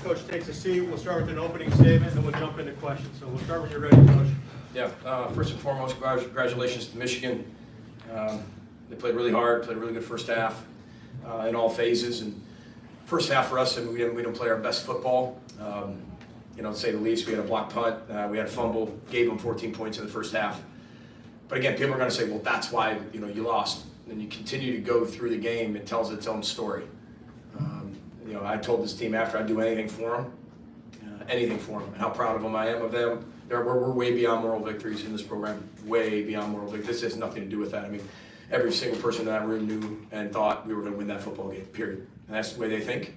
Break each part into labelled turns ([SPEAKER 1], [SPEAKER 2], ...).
[SPEAKER 1] Coach takes a seat. We'll start with an opening statement, and then we'll jump into questions. So we'll start when you're ready, Coach.
[SPEAKER 2] Yeah, first and foremost, congratulations to Michigan. They played really hard, played a really good first half in all phases. And first half for us, I mean, we didn't play our best football. To say the least. We had a block punt, we had a fumble, gave them 14 points in the first half. But again, people are going to say, well, that's why you lost. And you continue to go through the game, it tells its own story. I told this team after I'd do anything for them, and how proud of them I am of them. We're way beyond moral victories in this program, way beyond moral victories. This has nothing to do with that. I mean, every single person in that room knew and thought we were going to win that football game, period. And that's the way they think.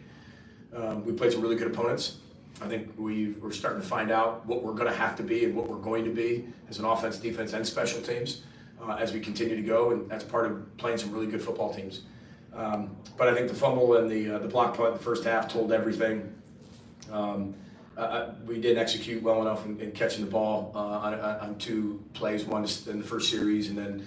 [SPEAKER 2] We played some really good opponents. I think we're starting to find out what we're going to have to be and what we're going to be as an offense, defense, and special teams as we continue to go, and that's part of playing some really good football teams. But I think the fumble and the block punt in the first half told everything. We didn't execute well enough in catching the ball on two plays, one in the first series and then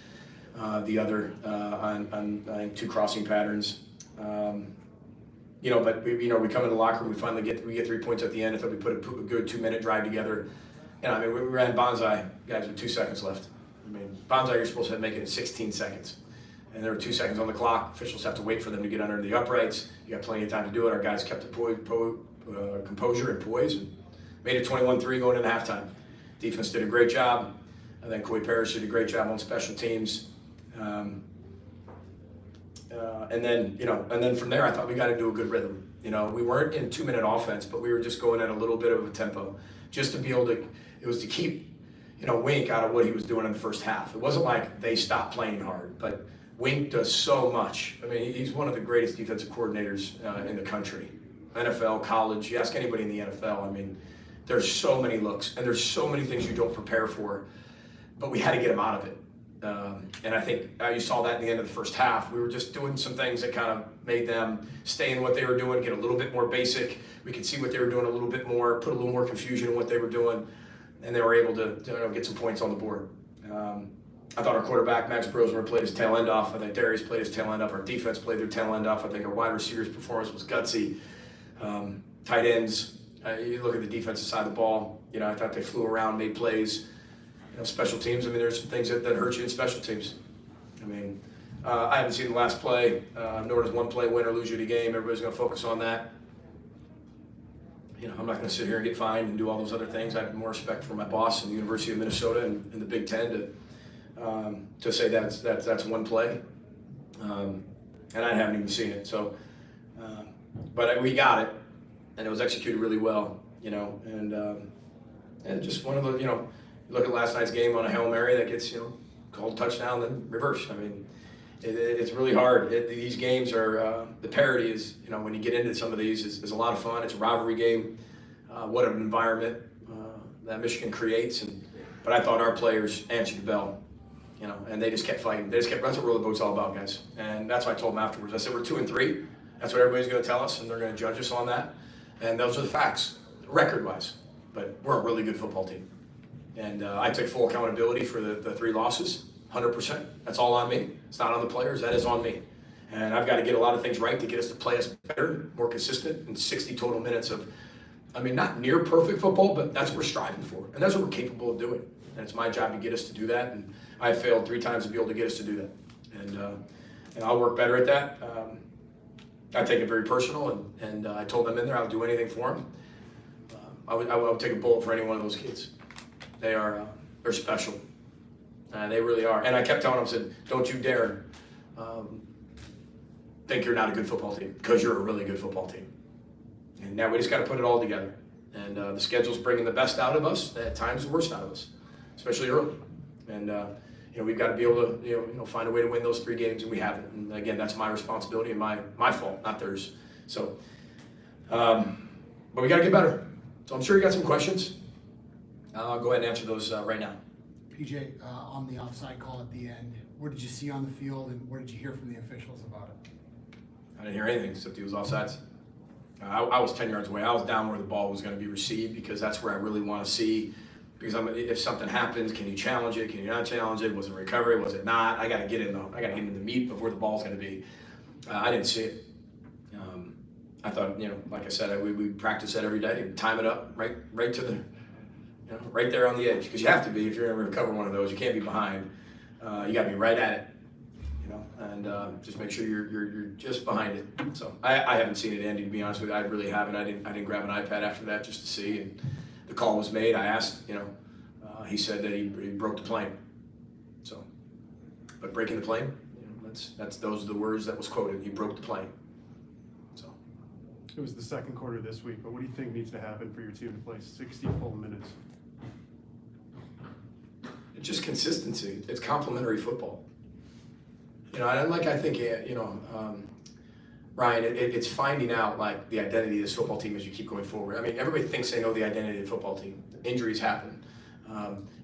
[SPEAKER 2] the other on I think two crossing patterns. But we come in the locker room, we get 3 points at the end. I thought we put a good 2-minute drive together. We ran bonsai, guys, with 2 seconds left. Bonsai, you're supposed to make it in 16 seconds. And there were 2 seconds on the clock. Officials have to wait for them to get under the uprights. You got plenty of time to do it. Our guys kept the composure and poise and made it 21-3 going into halftime. Defense did a great job. And then Coy Parrish did a great job on special teams. And then from there, I thought we got into a good rhythm. We weren't in 2-minute offense, but we were just going at a little bit of a tempo, just to be able to. It was to keep, Wink out of what he was doing in the first half. It wasn't like they stopped playing hard, but Wink does so much. He's one of the greatest defensive coordinators in the country, NFL, college. You ask anybody in the NFL. There's so many looks, and there's so many things you don't prepare for, but we had to get him out of it. And I think you saw that in the end of the first half. We were just doing some things that kind of made them stay in what they were doing, get a little bit more basic. We could see what they were doing a little bit more, put a little more confusion in what they were doing, and they were able to get some points on the board. I thought our quarterback, Max Brosmer, played his tail end off. I think Darius played his tail end off. Our defense played their tail end off. I think our wide receivers' performance was gutsy. Tight ends, you look at the defensive side of the ball, I thought they flew around, made plays. Special teams, there's some things that hurt you in special teams. I haven't seen the last play, nor does one play win or lose you the game. Everybody's going to focus on that. I'm not going to sit here and get fined and do all those other things. I have more respect for my boss in the University of Minnesota and the Big Ten to say that's one play. And I haven't even seen it. So, but we got it, and it was executed really well. And just one of the, you look at last night's game on a Hail Mary that gets, called touchdown, then reverse. It's really hard. These games are, the parity is, when you get into some of these, is a lot of fun. It's a rivalry game. What an environment that Michigan creates. But I thought our players answered the bell, and they just kept fighting. That's what roller boat's all about, guys. And that's what I told them afterwards. I said, we're 2-3. That's what everybody's going to tell us, and they're going to judge us on that. And those are the facts, record-wise. But we're a really good football team. And I take full accountability for the 3 losses, 100%. That's all on me. It's not on the players. That is on me. And I've got to get a lot of things right to get us to play us better, more consistent, in 60 total minutes of, not near perfect football, but that's what we're striving for. And that's what we're capable of doing. And it's my job to get us to do that. And I failed 3 times to be able to get us to do that. And I'll work better at that. I take it very personal, and I told them in there I'll do anything for them. I would take a bullet for any one of those kids. They're special. They really are. And I kept telling them, I said, don't you dare think you're not a good football team, because you're a really good football team. And now we just got to put it all together. And the schedule's bringing the best out of us, at times the worst out of us, especially early. And we've got to be able to find a way to win those 3 games, and we haven't. And again, that's my responsibility and my fault, not theirs. So, but we got to get better. So I'm sure you got some questions. I'll go ahead and answer those right now.
[SPEAKER 3] PJ, on the offside call at the end, what did you see on the field, and what did you hear from the officials about it?
[SPEAKER 2] I didn't hear anything except he was offsides. I was 10 yards away. I was down where the ball was going to be received, because that's where I really want to see. Because if something happens, can you challenge it? Can you not challenge it? Was it recovery? Was it not? I got to get in the meat of where the ball's going to be. I didn't see it. I thought, like I said, we practice that every day, time it up right to the, right there on the edge, because you have to be if you're going to recover one of those. You can't be behind. You got to be right at it, and just make sure you're just behind it. So I haven't seen it, Andy, to be honest with you. I really haven't. I didn't grab an iPad after that just to see, and the call was made. I asked, he said that he broke the plane. So, but breaking the plane, those are the words that was quoted. He broke the plane. So.
[SPEAKER 4] It was the second quarter this week, but what do you think needs to happen for your team to play 60 full minutes?
[SPEAKER 2] It's just consistency. It's complementary football. And I think, Ryan, it's finding out like the identity of this football team as you keep going forward. I mean, everybody thinks they know the identity of the football team. Injuries happen.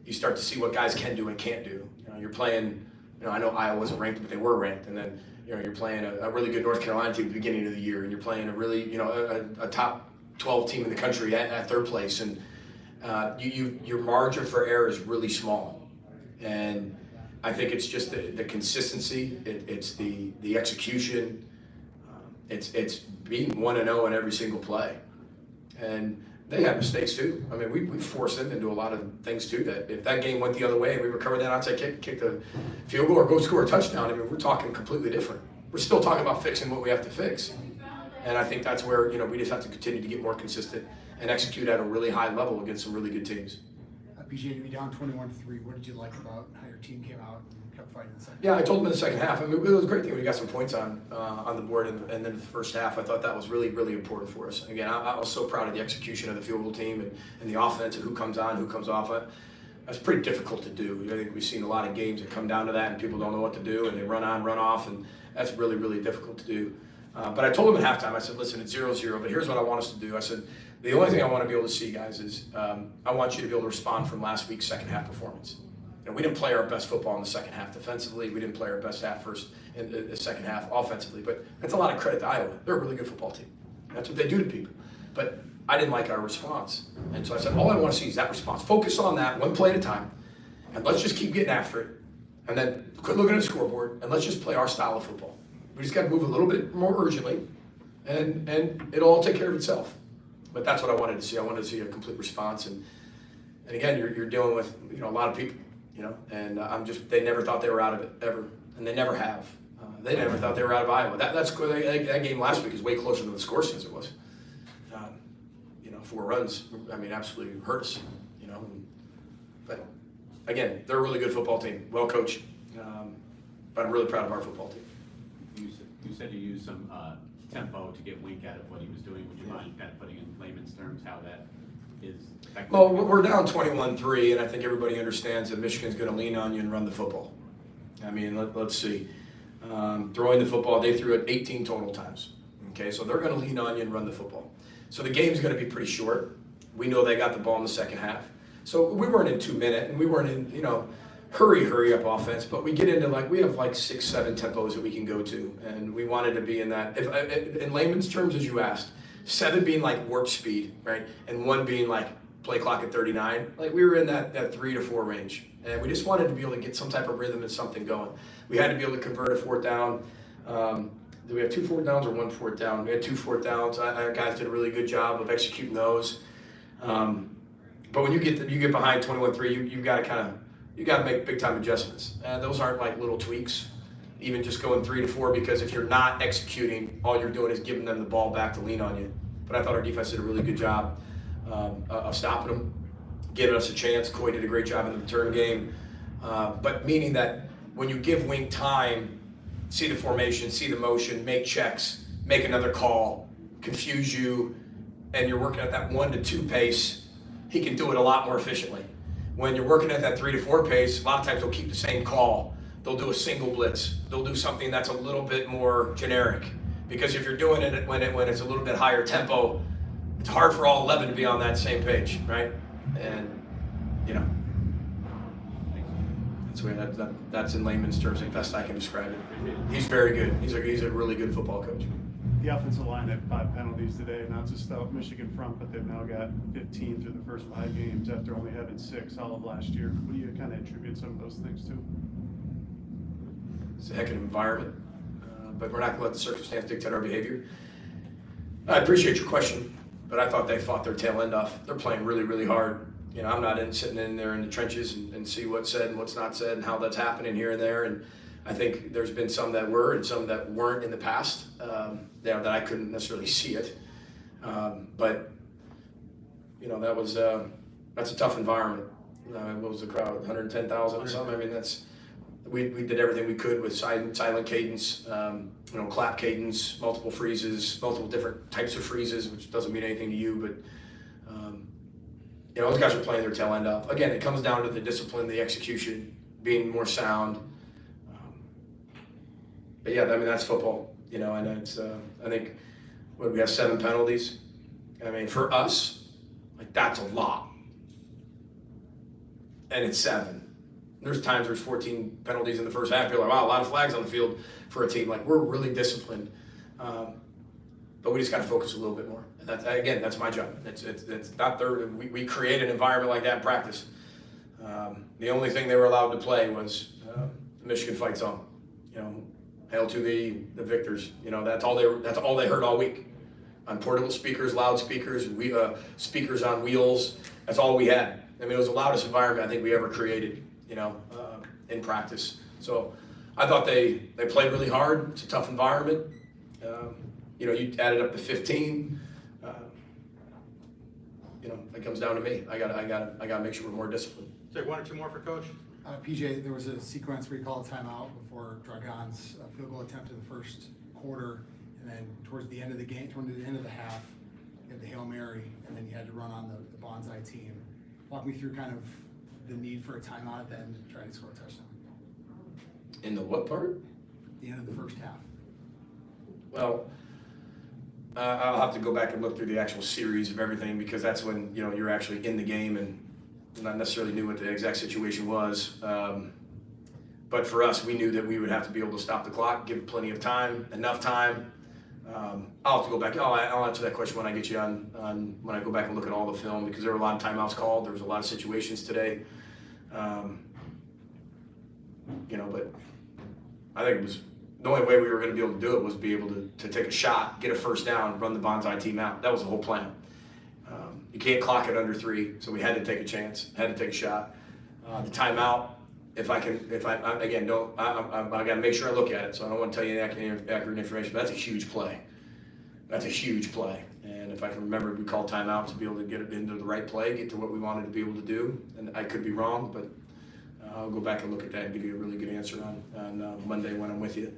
[SPEAKER 2] You start to see what guys can do and can't do. You're playing. I know Iowa wasn't ranked, but they were ranked, and then you're playing a really good North Carolina team at the beginning of the year, and you're playing a really a top 12 team in the country at third place, and your margin for error is really small. And I think it's just the consistency. It's the execution. It's being 1-0 in every single play, and they have mistakes too. I mean, we force them into a lot of things too. That if that game went the other way and we recovered that outside kick the field goal, or go score a touchdown, I mean, we're talking completely different. We're still talking about fixing what we have to fix, and I think that's where we just have to continue to get more consistent and execute at a really high level against some really good teams.
[SPEAKER 3] BJ, to be down 21-3, what did you like about how your team came out and kept fighting in the second?
[SPEAKER 2] Yeah, I told them in the second half. I mean, it was a great thing when we got some points on the board, and then the first half, I thought that was really, really important for us. Again, I was so proud of the execution of the field goal team and the offense and who comes on, who comes off. That's pretty difficult to do. I think we've seen a lot of games that come down to that, and people don't know what to do, and they run on, run off, and that's really, really difficult to do. But I told them at halftime, I said, listen, it's 0-0, but here's what I want us to do. I said, the only thing I want to be able to see, guys, is I want you to be able to respond from last week's second half performance. We didn't play our best football in the second half defensively. We didn't play our best half in the second half offensively. But that's a lot of credit to Iowa. They're a really good football team. That's what they do to people. But I didn't like our response. And so I said, all I want to see is that response. Focus on that one play at a time. And let's just keep getting after it. And then quit looking at the scoreboard. And let's just play our style of football. We just got to move a little bit more urgently. And it'll all take care of itself. But that's what I wanted to see. I wanted to see a complete response. And again, you're dealing with a lot of people. And they never thought they were out of it, ever. And they never have. They never thought they were out of Iowa. That game last week is way closer than the score says it was. 4 runs, I mean, absolutely hurt us, But again, they're a really good football team, well coached. But I'm really proud of our football team.
[SPEAKER 5] You said you used some tempo to get Wink out of what he was doing. Would you mind kind of putting in layman's terms how that is effective?
[SPEAKER 2] Well, we're down 21-3, and I think everybody understands that Michigan's going to lean on you and run the football. I mean, let's see. Throwing the football, they threw it 18 total times. Okay, so they're going to lean on you and run the football. So the game's going to be pretty short. We know they got the ball in the second half. So we weren't in 2-minute, and we weren't in, hurry up offense, but we get into we have 6-7 tempos that we can go to, and we wanted to be in that. In layman's terms, as you asked, 7 being warp speed, right, and 1 being play clock at 39. We were in that 3 to 4 range, and we just wanted to be able to get some type of rhythm and something going. We had to be able to convert a 4th down. Do we have 2 4th downs or 1 4th down? We had 2 4th downs. Our guys did a really good job of executing those. But when you get behind 21-3, you got to make big time adjustments. And those aren't little tweaks. Even just going 3 to 4, because if you're not executing, all you're doing is giving them the ball back to lean on you. But I thought our defense did a really good job of stopping them, giving us a chance. Coy did a great job in the return game. But meaning that when you give Wink time, see the formation, see the motion, make checks, make another call, confuse you, and you're working at that 1 to 2 pace, he can do it a lot more efficiently. When you're working at that 3 to 4 pace, a lot of times they'll keep the same call. They'll do a single blitz. They'll do something that's a little bit more generic. Because if you're doing it when it's a little bit higher tempo, it's hard for all 11 to be on that same page, right? And that's in layman's terms the best I can describe it. He's very good. He's a really good football coach.
[SPEAKER 4] The offensive line had 5 penalties today, not just out Michigan front, but they've now got 15 through the first 5 games after only having 6 all of last year. What do you kind of attribute some of those things to?
[SPEAKER 2] It's a heck of an environment, but we're not going to let the circumstance dictate our behavior. I appreciate your question, but I thought they fought their tail end off. They're playing really, really hard. You know, I'm not sitting in there in the trenches and see what's said and what's not said and how that's happening here and there. And I think there's been some that were and some that weren't in the past, that I couldn't necessarily see it. But you know, that's a tough environment. What was the crowd? 110,000 or something. I mean, we did everything we could with silent cadence, clap cadence, multiple freezes, multiple different types of freezes, which doesn't mean anything to you, but those guys are playing their tail end off. Again, it comes down to the discipline, the execution, being more sound. But yeah, I mean, that's football, and it's, I think, we have 7 penalties. I mean, for us, like, that's a lot. And it's 7. There's times there's 14 penalties in the first half. You're like, wow, a lot of flags on the field for a team. Like, we're really disciplined. But we just got to focus a little bit more. And that's my job. It's not their, we create an environment like that in practice. The only thing they were allowed to play was the Michigan fight song. Hail to the victors. That's all they heard all week. On portable speakers, loudspeakers, speakers on wheels. That's all we had. I mean, it was the loudest environment I think we ever created, in practice. So I thought they played really hard. It's a tough environment. You added up to 15. It comes down to me. I gotta make sure we're more disciplined.
[SPEAKER 1] Take 1 or 2 more for Coach.
[SPEAKER 3] PJ, there was a sequence where you called a timeout before Dragon's field goal attempt in the first quarter, and then towards the end of the game, toward the end of the half, you had the Hail Mary, and then you had to run on the Bonsai team. Walk me through kind of the need for a timeout at the end to try to score a touchdown.
[SPEAKER 2] In the what part?
[SPEAKER 3] The end of the first half.
[SPEAKER 2] Well, I'll have to go back and look through the actual series of everything, because that's when you're actually in the game and not necessarily knew what the exact situation was. But for us, we knew that we would have to be able to stop the clock, give it plenty of time, enough time. I'll have to go back. I'll answer that question when I get you on when I go back and look at all the film, because there were a lot of timeouts called. There was a lot of situations today. But I think it was the only way we were going to be able to do it was be able to take a shot, get a first down, run the Bonsai team out. That was the whole plan. You can't clock it under 3, so we had to take a chance, had to take a shot. The timeout, I got to make sure I look at it, so I don't want to tell you accurate information, but that's a huge play. That's a huge play. And if I can remember, we called timeout to be able to get it into the right play, get to what we wanted to be able to do. And I could be wrong, but I'll go back and look at that and give you a really good answer on Monday when I'm with you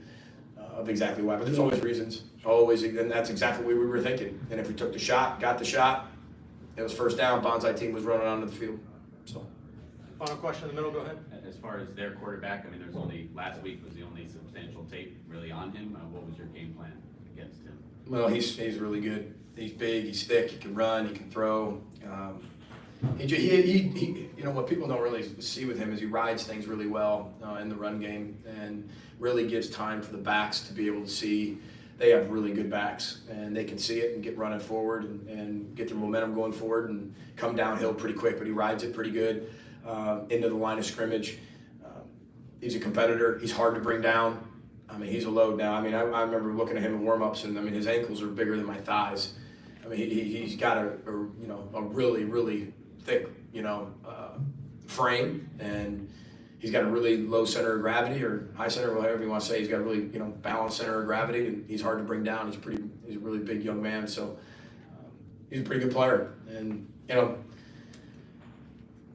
[SPEAKER 2] of exactly why. But there's always reasons, and that's exactly what we were thinking. And if we took the shot, got the shot, it was first down, Bonsai team was running onto the field. So.
[SPEAKER 1] Final question in the middle, go ahead.
[SPEAKER 5] As far as their quarterback, I mean, there's only, last week was the only substantial tape really on him. What was your game plan against him?
[SPEAKER 2] Well, he's really good. He's big, he's thick, he can run, he can throw. What people don't really see with him is he rides things really well in the run game and really gives time for the backs to be able to see. They have really good backs, and they can see it and get running forward and get their momentum going forward and come downhill pretty quick, but he rides it pretty good into the line of scrimmage. He's a competitor. He's hard to bring down. I mean, he's a load now. I mean, I remember looking at him in warm-ups, and I mean, his ankles are bigger than my thighs. I mean, he's got a really, really thick, frame, and he's got a really low center of gravity or high center, whatever you want to say. He's got a really, balanced center of gravity, and he's hard to bring down. He's a really big young man, so he's a pretty good player. And,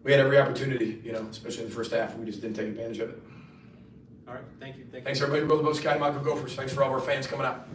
[SPEAKER 2] we had every opportunity, especially in the first half. We just didn't take advantage of it.
[SPEAKER 1] All right, thank you.
[SPEAKER 2] Thanks, everybody. Roll the boat, Sky, Michael Gophers. Thanks for all of our fans coming out.